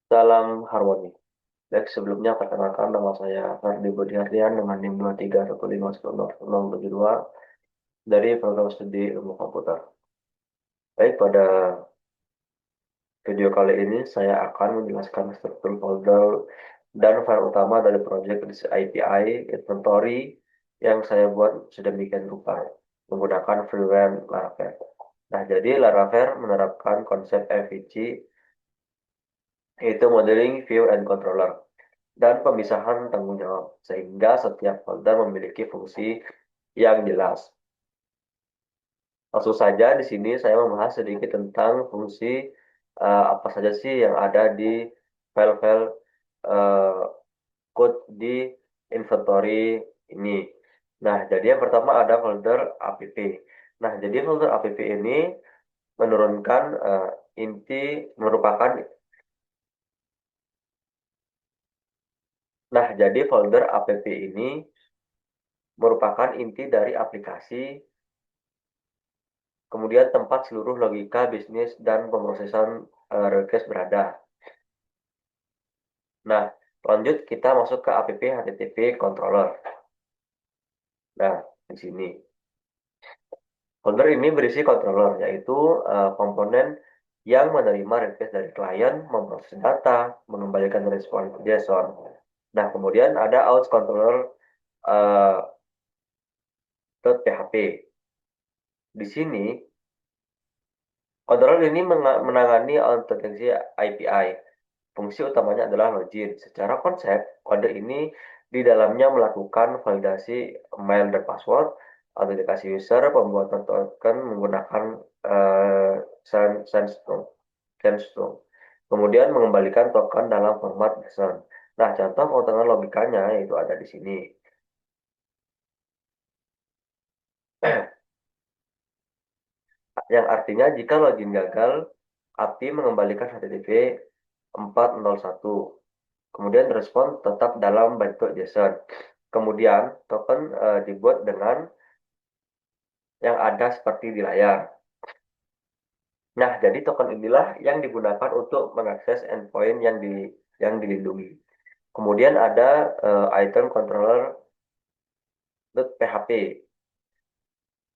Salam harmoni. Baik, sebelumnya perkenalkan nama saya Ferdi Budiardian dengan NIM 2315100072 dari program studi ilmu komputer. Baik, pada video kali ini saya akan menjelaskan struktur folder dan file utama dari proyek API inventory yang saya buat sedemikian rupa menggunakan freeware Laravel. Nah, jadi Laravel menerapkan konsep MVC, yaitu Modeling, View, and Controller, dan pemisahan tanggung jawab, sehingga setiap folder memiliki fungsi yang jelas. Langsung saja di sini saya membahas sedikit tentang fungsi apa saja sih yang ada di file-file eh, code di inventory ini. Nah, jadi yang pertama ada folder app. Nah, jadi folder app ini menurunkan inti merupakan Nah, jadi folder app ini merupakan inti dari aplikasi, kemudian tempat seluruh logika bisnis dan pemrosesan request berada. Nah, lanjut kita masuk ke app HTTP controller. Nah, di sini folder ini berisi controller, yaitu komponen yang menerima request dari klien, memproses data, mengembalikan respon JSON. Nah, kemudian ada out controller uh, .php. Di sini controller ini menangani authentikasi API. Fungsi utamanya adalah login. Secara konsep, kode ini di dalamnya melakukan validasi email dan password, autentikasi user, pembuatan token menggunakan uh, Sandstone. Sandstone. Kemudian mengembalikan token dalam format JSON. Nah, contoh pengulangan logikanya itu ada di sini. Yang artinya jika login gagal, API mengembalikan HTTP 401. Kemudian respon tetap dalam bentuk JSON. Kemudian token dibuat dengan yang ada seperti di layar. Nah, jadi token inilah yang digunakan untuk mengakses endpoint yang dilindungi. Kemudian ada item controller .php.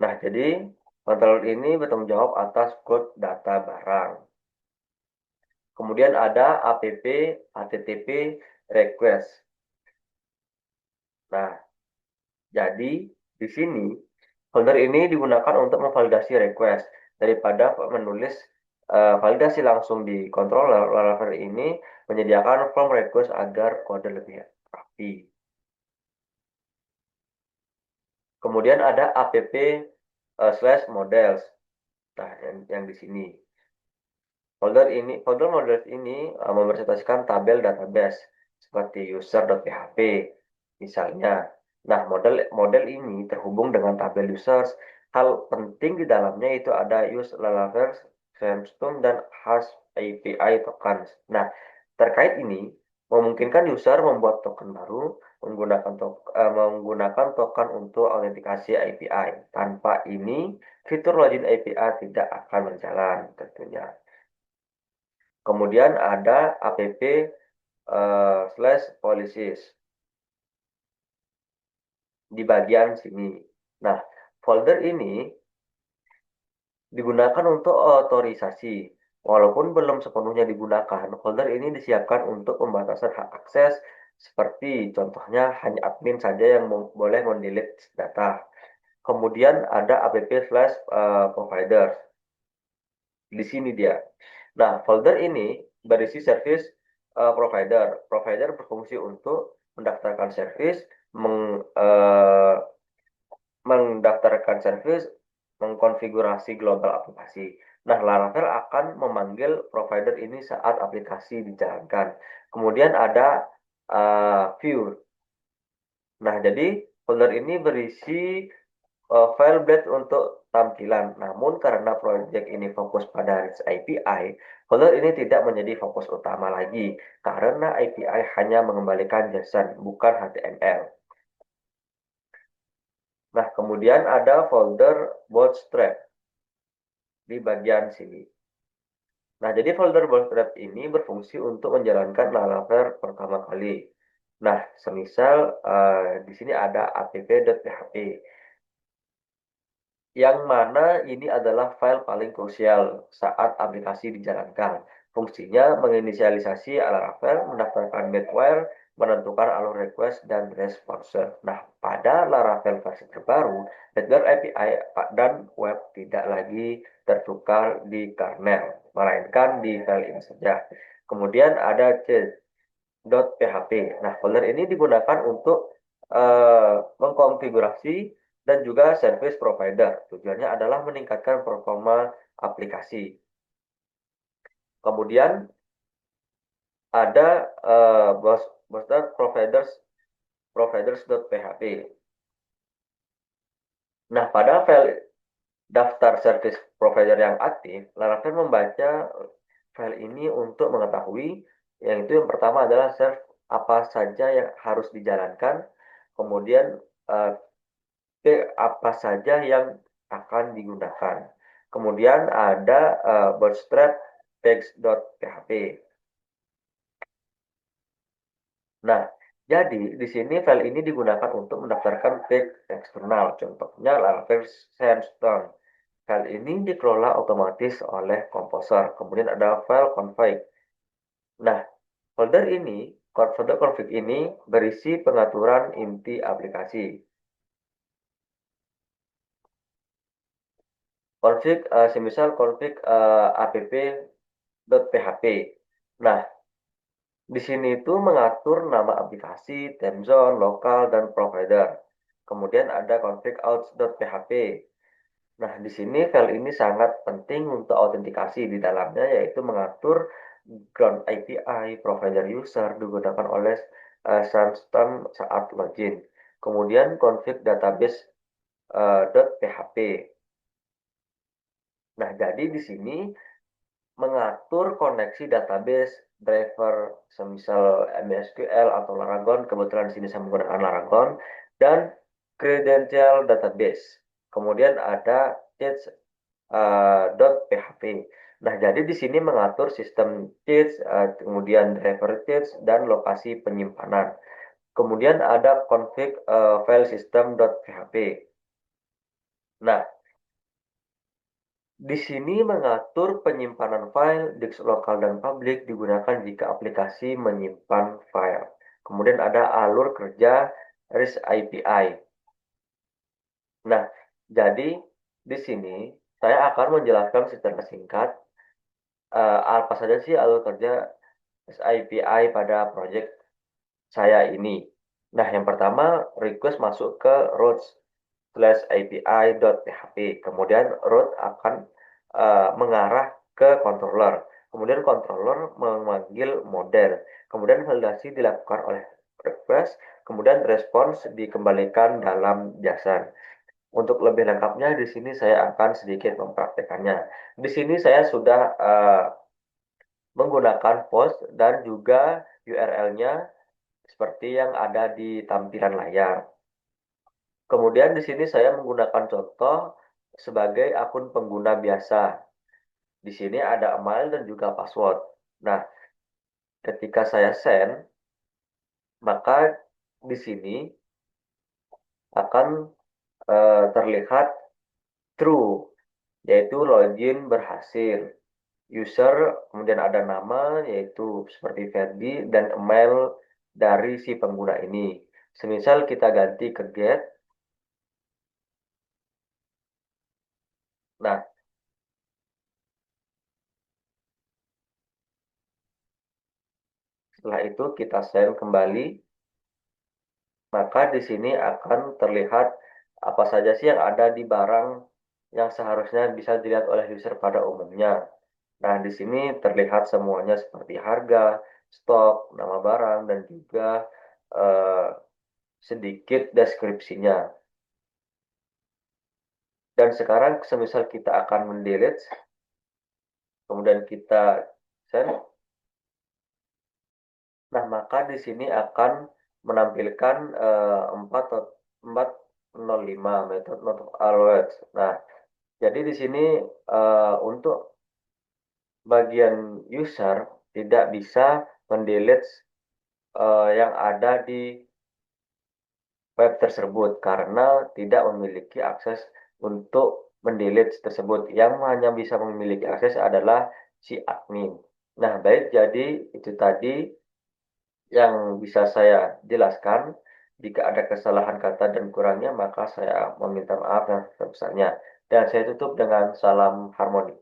Nah, jadi controller ini bertanggung jawab atas code data barang. Kemudian ada app http request. Nah, jadi di sini folder ini digunakan untuk memvalidasi request daripada menulis validasi langsung di controller. Laravel ini menyediakan form request agar kode lebih rapi. Kemudian ada app/models. Nah, yang di sini. Folder models ini mempresentasikan tabel database seperti user.php misalnya. Nah, model ini terhubung dengan tabel users. Hal penting di dalamnya itu ada use Laravel, Sandstone, dan hash API tokens. Nah, terkait ini memungkinkan user membuat token baru menggunakan token untuk autentikasi API. Tanpa ini, fitur login API tidak akan berjalan tentunya. Kemudian ada app/policies di bagian sini. Nah, folder ini digunakan untuk otorisasi. Walaupun belum sepenuhnya digunakan, folder ini disiapkan untuk pembatasan hak akses, seperti contohnya hanya admin saja yang boleh mendelete data. Kemudian ada app/provider. Di sini dia. Nah, folder ini berisi service provider. Provider berfungsi untuk mendaftarkan service, mendaftarkan service, mengkonfigurasi global aplikasi. Nah, Laravel akan memanggil provider ini saat aplikasi dijalankan. Kemudian ada view. Nah, jadi folder ini berisi file blade untuk tampilan. Namun karena proyek ini fokus pada REST API, folder ini tidak menjadi fokus utama lagi karena API hanya mengembalikan JSON, bukan HTML. Nah, kemudian ada folder bootstrap di bagian sini. Nah, jadi folder bootstrap ini berfungsi untuk menjalankan Laravel pertama kali. Nah, semisal di sini ada app.php, yang mana ini adalah file paling krusial saat aplikasi dijalankan. Fungsinya menginisialisasi Laravel, mendaftarkan getWare, menentukan alur request dan response. Nah, pada Laravel versi terbaru, Redgate API dan web tidak lagi tertukar di kernel, melainkan di file ini saja. Kemudian ada change.php. Nah, folder ini digunakan untuk mengkonfigurasi dan juga service provider. Tujuannya adalah meningkatkan performa aplikasi. Kemudian ada bootstrap providers.php. Nah, pada file daftar service provider yang aktif, Laravel membaca file ini untuk mengetahui yang itu yang pertama adalah serve apa saja yang harus dijalankan, kemudian eh, apa saja yang akan digunakan. Kemudian ada bootstrap text.php. Nah, jadi di sini file ini digunakan untuk mendaftarkan teks eksternal, contohnya Laravel Sandstone. File ini dikelola otomatis oleh Composer. Kemudian ada file config. Nah, folder config ini berisi pengaturan inti aplikasi. Config, semisal config app.php. Nah, di sini itu mengatur nama aplikasi, time zone, lokal, dan provider. Kemudian ada config outs.php. Nah, di sini file ini sangat penting untuk autentikasi di dalamnya, yaitu mengatur ground API, provider user digunakan oleh Sandstorm saat login. Kemudian config database .php. Nah, jadi di sini mengatur koneksi database, driver, semisal MySQL atau Laragon, kebetulan di sini saya menggunakan Laragon, dan credential database. Kemudian ada .php. Nah, jadi di sini mengatur sistem cheats, kemudian driver cheats, dan lokasi penyimpanan. Kemudian ada config file system.php. Nah, di sini mengatur penyimpanan file, disk lokal dan publik digunakan jika aplikasi menyimpan file. Kemudian ada alur kerja REST API. Nah, jadi di sini saya akan menjelaskan secara singkat apa saja sih alur kerja REST API pada project saya ini. Nah, yang pertama request masuk ke routes/api.php. Kemudian route akan mengarah ke controller. Kemudian controller memanggil model. Kemudian validasi dilakukan oleh request. Kemudian respons dikembalikan dalam JSON. Untuk lebih lengkapnya di sini saya akan sedikit mempraktekannya. Di sini saya sudah menggunakan post dan juga URL-nya seperti yang ada di tampilan layar. Kemudian di sini saya menggunakan contoh sebagai akun pengguna biasa. Di sini ada email dan juga password. Nah, ketika saya send, maka di sini akan terlihat true, yaitu login berhasil. User, kemudian ada nama, yaitu seperti Ferdi, dan email dari si pengguna ini. Semisal kita ganti ke get. Nah, setelah itu kita send kembali. Maka di sini akan terlihat apa saja sih yang ada di barang yang seharusnya bisa dilihat oleh user pada umumnya. Nah, di sini terlihat semuanya seperti harga, stok, nama barang, dan juga eh, sedikit deskripsinya. Dan sekarang semisal kita akan mendelete, kemudian kita send, nah maka di sini akan menampilkan 405 method not allowed. Nah, jadi di sini untuk bagian user tidak bisa mendelete yang ada di web tersebut karena tidak memiliki akses untuk mendelete tersebut. Yang hanya bisa memiliki akses adalah si admin. Nah, baik, jadi itu tadi yang bisa saya jelaskan. Jika ada kesalahan kata dan kurangnya, maka saya meminta maaf yang sebesar-besarnya. Dan saya tutup dengan salam harmoni.